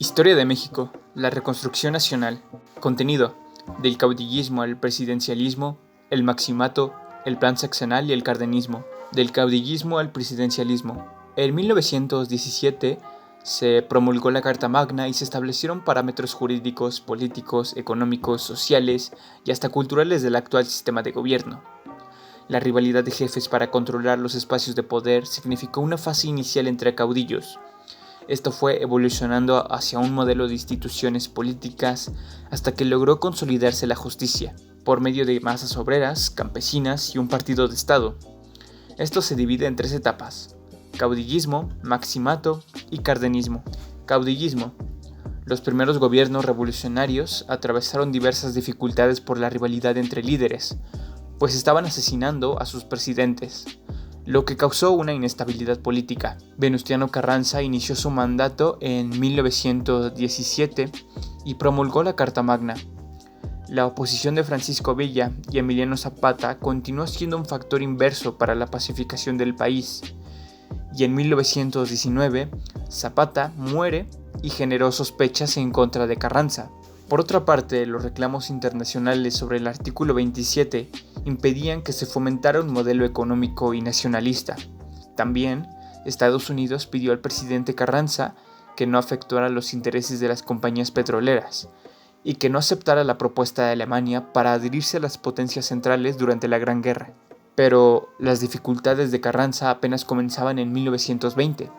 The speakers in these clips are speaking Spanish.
Historia de México, la reconstrucción nacional. Contenido: del caudillismo al presidencialismo, el maximato, el plan sexenal y el cardenismo. Del caudillismo al presidencialismo. En 1917 se promulgó la Carta Magna y se establecieron parámetros jurídicos, políticos, económicos, sociales y hasta culturales del actual sistema de gobierno. La rivalidad de jefes para controlar los espacios de poder significó una fase inicial entre caudillos. Esto fue evolucionando hacia un modelo de instituciones políticas hasta que logró consolidarse la justicia, por medio de masas obreras, campesinas y un partido de Estado. Esto se divide en tres etapas: caudillismo, maximato y cardenismo. Caudillismo. Los primeros gobiernos revolucionarios atravesaron diversas dificultades por la rivalidad entre líderes, pues estaban asesinando a sus presidentes, lo que causó una inestabilidad política. Venustiano Carranza inició su mandato en 1917 y promulgó la Carta Magna. La oposición de Francisco Villa y Emiliano Zapata continuó siendo un factor inverso para la pacificación del país, y en 1919 Zapata muere y generó sospechas en contra de Carranza. Por otra parte, los reclamos internacionales sobre el artículo 27 impedían que se fomentara un modelo económico y nacionalista. También, Estados Unidos pidió al presidente Carranza que no afectara los intereses de las compañías petroleras y que no aceptara la propuesta de Alemania para adherirse a las potencias centrales durante la Gran Guerra. Pero las dificultades de Carranza apenas comenzaban en 1920,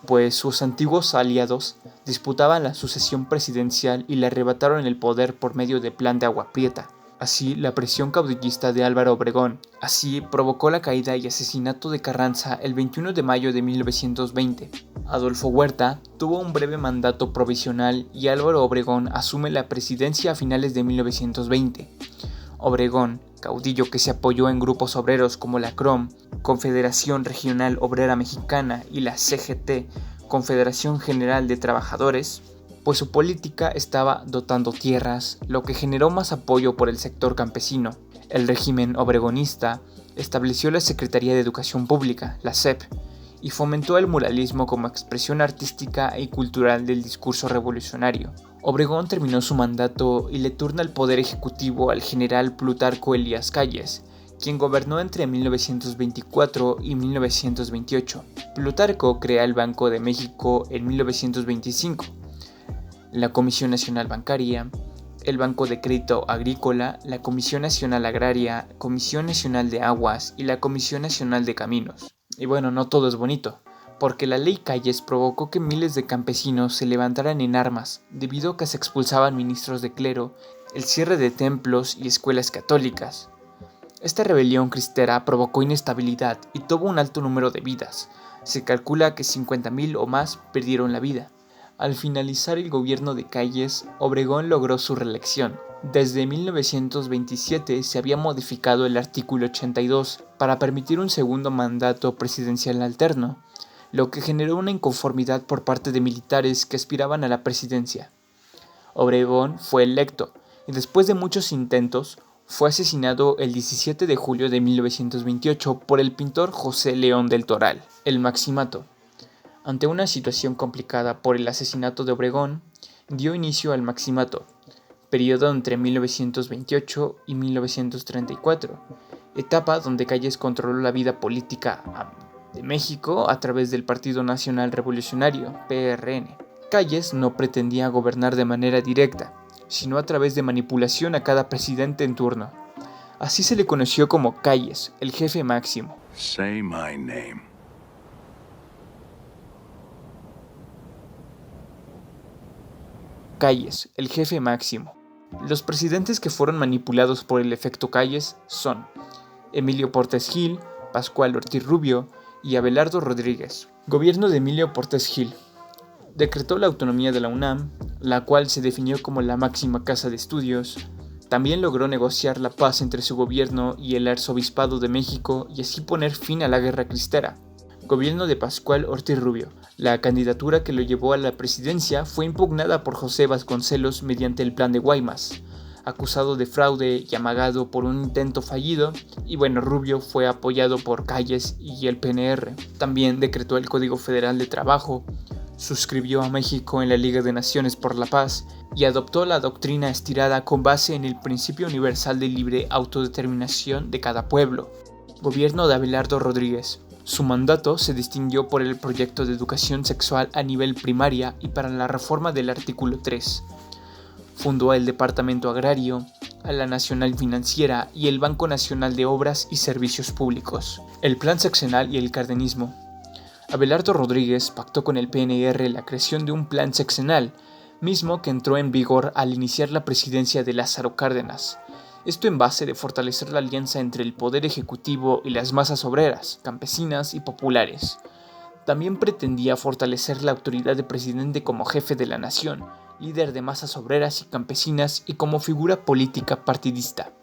pues sus antiguos aliados disputaban la sucesión presidencial y le arrebataron el poder por medio del Plan de Agua Prieta. Así, la presión caudillista de Álvaro Obregón provocó la caída y asesinato de Carranza el 21 de mayo de 1920. Adolfo Huerta tuvo un breve mandato provisional y Álvaro Obregón asume la presidencia a finales de 1920. Obregón, caudillo que se apoyó en grupos obreros como la CROM, Confederación Regional Obrera Mexicana, y la CGT, Confederación General de Trabajadores, pues su política estaba dotando tierras, lo que generó más apoyo por el sector campesino. El régimen obregonista estableció la Secretaría de Educación Pública, la SEP, y fomentó el muralismo como expresión artística y cultural del discurso revolucionario. Obregón terminó su mandato y le turna el poder ejecutivo al general Plutarco Elías Calles, quien gobernó entre 1924 y 1928. Plutarco crea el Banco de México en 1925, la Comisión Nacional Bancaria, el Banco de Crédito Agrícola, la Comisión Nacional Agraria, Comisión Nacional de Aguas y la Comisión Nacional de Caminos. Y bueno, no todo es bonito, porque la ley Calles provocó que miles de campesinos se levantaran en armas debido a que se expulsaban ministros de clero, el cierre de templos y escuelas católicas. Esta rebelión cristera provocó inestabilidad y tuvo un alto número de vidas. Se calcula que 50,000 o más perdieron la vida. Al finalizar el gobierno de Calles, Obregón logró su reelección. Desde 1927 se había modificado el artículo 82 para permitir un segundo mandato presidencial alterno, lo que generó una inconformidad por parte de militares que aspiraban a la presidencia. Obregón fue electo y después de muchos intentos fue asesinado el 17 de julio de 1928 por el pintor José León del Toral. El maximato. Ante una situación complicada por el asesinato de Obregón, dio inicio al maximato, periodo entre 1928 y 1934, etapa donde Calles controló la vida política de México a través del Partido Nacional Revolucionario, PRN. Calles no pretendía gobernar de manera directa, sino a través de manipulación a cada presidente en turno. Así se le conoció como Calles, el jefe máximo. Say my name. Calles, el jefe máximo. Los presidentes que fueron manipulados por el efecto Calles son Emilio Portes Gil, Pascual Ortiz Rubio y Abelardo Rodríguez. Gobierno de Emilio Portes Gil. Decretó la autonomía de la UNAM, la cual se definió como la máxima casa de estudios. También logró negociar la paz entre su gobierno y el Arzobispado de México y así poner fin a la guerra cristera. Gobierno de Pascual Ortiz Rubio. La candidatura que lo llevó a la presidencia fue impugnada por José Vasconcelos mediante el Plan de Guaymas, acusado de fraude y amagado por un intento fallido, y Rubio fue apoyado por Calles y el PNR. También decretó el Código Federal de Trabajo, suscribió a México en la Liga de Naciones por la Paz y adoptó la doctrina estirada con base en el principio universal de libre autodeterminación de cada pueblo. Gobierno de Abelardo Rodríguez. Su mandato se distinguió por el proyecto de educación sexual a nivel primaria y para la reforma del artículo 3. Fundó el Departamento Agrario, a la Nacional Financiera y el Banco Nacional de Obras y Servicios Públicos. El Plan Sexenal y el Cardenismo. Abelardo Rodríguez pactó con el PNR la creación de un plan sexenal, mismo que entró en vigor al iniciar la presidencia de Lázaro Cárdenas. Esto en base de fortalecer la alianza entre el poder ejecutivo y las masas obreras, campesinas y populares. También pretendía fortalecer la autoridad del presidente como jefe de la nación, líder de masas obreras y campesinas y como figura política partidista.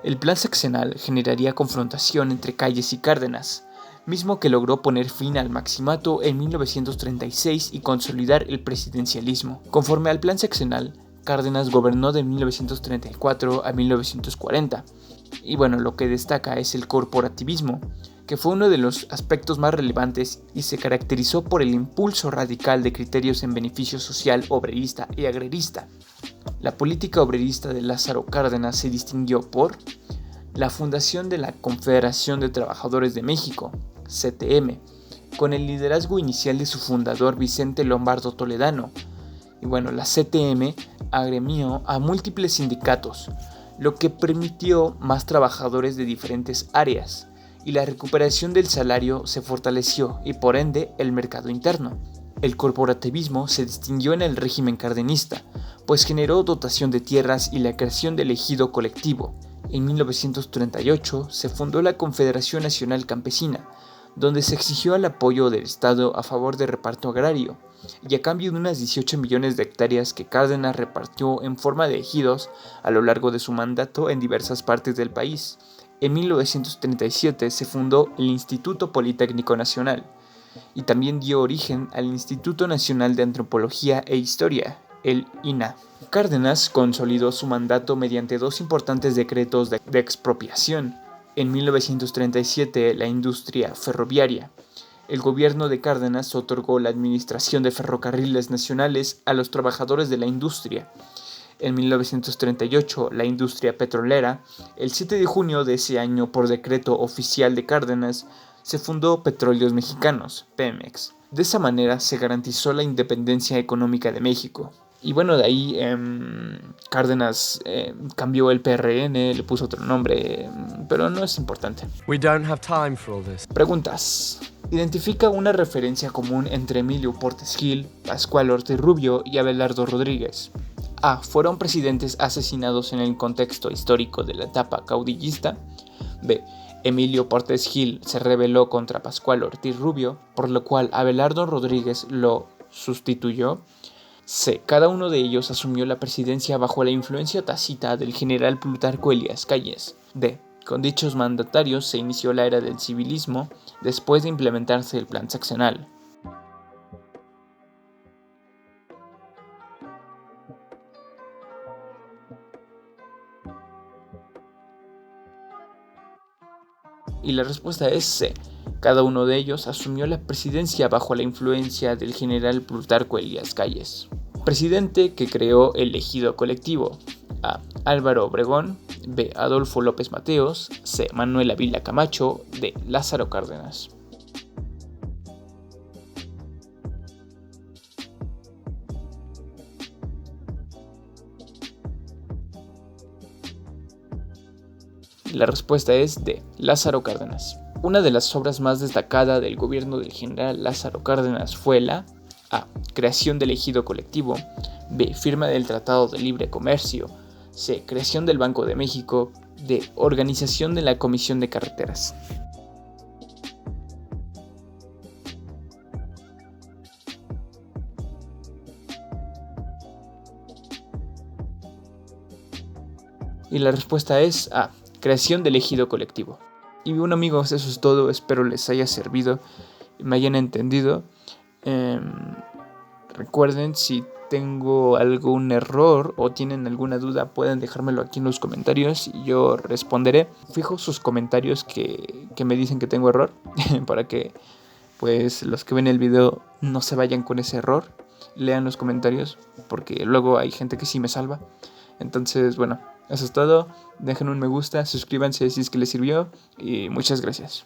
El plan sexenal generaría confrontación entre Calles y Cárdenas, mismo que logró poner fin al maximato en 1936 y consolidar el presidencialismo. Conforme al plan sexenal, Cárdenas gobernó de 1934 a 1940. Y bueno, lo que destaca es el corporativismo, que fue uno de los aspectos más relevantes y se caracterizó por el impulso radical de criterios en beneficio social, obrerista y agrarista. La política obrerista de Lázaro Cárdenas se distinguió por la fundación de la Confederación de Trabajadores de México, CTM, con el liderazgo inicial de su fundador Vicente Lombardo Toledano. Y bueno, la CTM agremió a múltiples sindicatos, lo que permitió más trabajadores de diferentes áreas, y la recuperación del salario se fortaleció y por ende el mercado interno. El corporativismo se distinguió en el régimen cardenista, pues generó dotación de tierras y la creación del ejido colectivo. En 1938 se fundó la Confederación Nacional Campesina, donde se exigió el apoyo del Estado a favor del reparto agrario, y a cambio de unas 18 millones de hectáreas que Cárdenas repartió en forma de ejidos a lo largo de su mandato en diversas partes del país. En 1937 se fundó el Instituto Politécnico Nacional, y también dio origen al Instituto Nacional de Antropología e Historia, el INAH. Cárdenas consolidó su mandato mediante dos importantes decretos de expropiación. En 1937, la industria ferroviaria. El gobierno de Cárdenas otorgó la administración de ferrocarriles nacionales a los trabajadores de la industria. En 1938, la industria petrolera. El 7 de junio de ese año, por decreto oficial de Cárdenas, se fundó Petróleos Mexicanos, Pemex. De esa manera se garantizó la independencia económica de México. Y bueno, de ahí Cárdenas cambió el PRN, le puso otro nombre, pero no es importante. We don't have time for all this. Preguntas. Identifica una referencia común entre Emilio Portes Gil, Pascual Ortiz Rubio y Abelardo Rodríguez. A. Fueron presidentes asesinados en el contexto histórico de la etapa caudillista. B. Emilio Portes Gil se rebeló contra Pascual Ortiz Rubio, por lo cual Abelardo Rodríguez lo sustituyó. C. Cada uno de ellos asumió la presidencia bajo la influencia tácita del general Plutarco Elías Calles. D. Con dichos mandatarios se inició la era del civilismo después de implementarse el plan sexenal. Y la respuesta es C. Cada uno de ellos asumió la presidencia bajo la influencia del general Plutarco Elías Calles. Presidente que creó el ejido colectivo. A. Álvaro Obregón. B. Adolfo López Mateos. C. Manuel Ávila Camacho. D. Lázaro Cárdenas. La respuesta es D. Lázaro Cárdenas. Una de las obras más destacadas del gobierno del general Lázaro Cárdenas fue la A. Creación del ejido colectivo. B. Firma del Tratado de Libre Comercio. C. Creación del Banco de México. D. Organización de la Comisión de Carreteras. Y la respuesta es A. Creación del ejido colectivo. Y bueno, amigos, eso es todo. Espero les haya servido y me hayan entendido. Recuerden, si tengo algún error o tienen alguna duda, pueden dejármelo aquí en los comentarios y yo responderé. Fijo sus comentarios que me dicen que tengo error para que pues los que ven el video no se vayan con ese error. Lean los comentarios, porque luego hay gente que sí me salva. Entonces, bueno, eso es todo. Dejen un me gusta, suscríbanse si es que les sirvió y muchas gracias.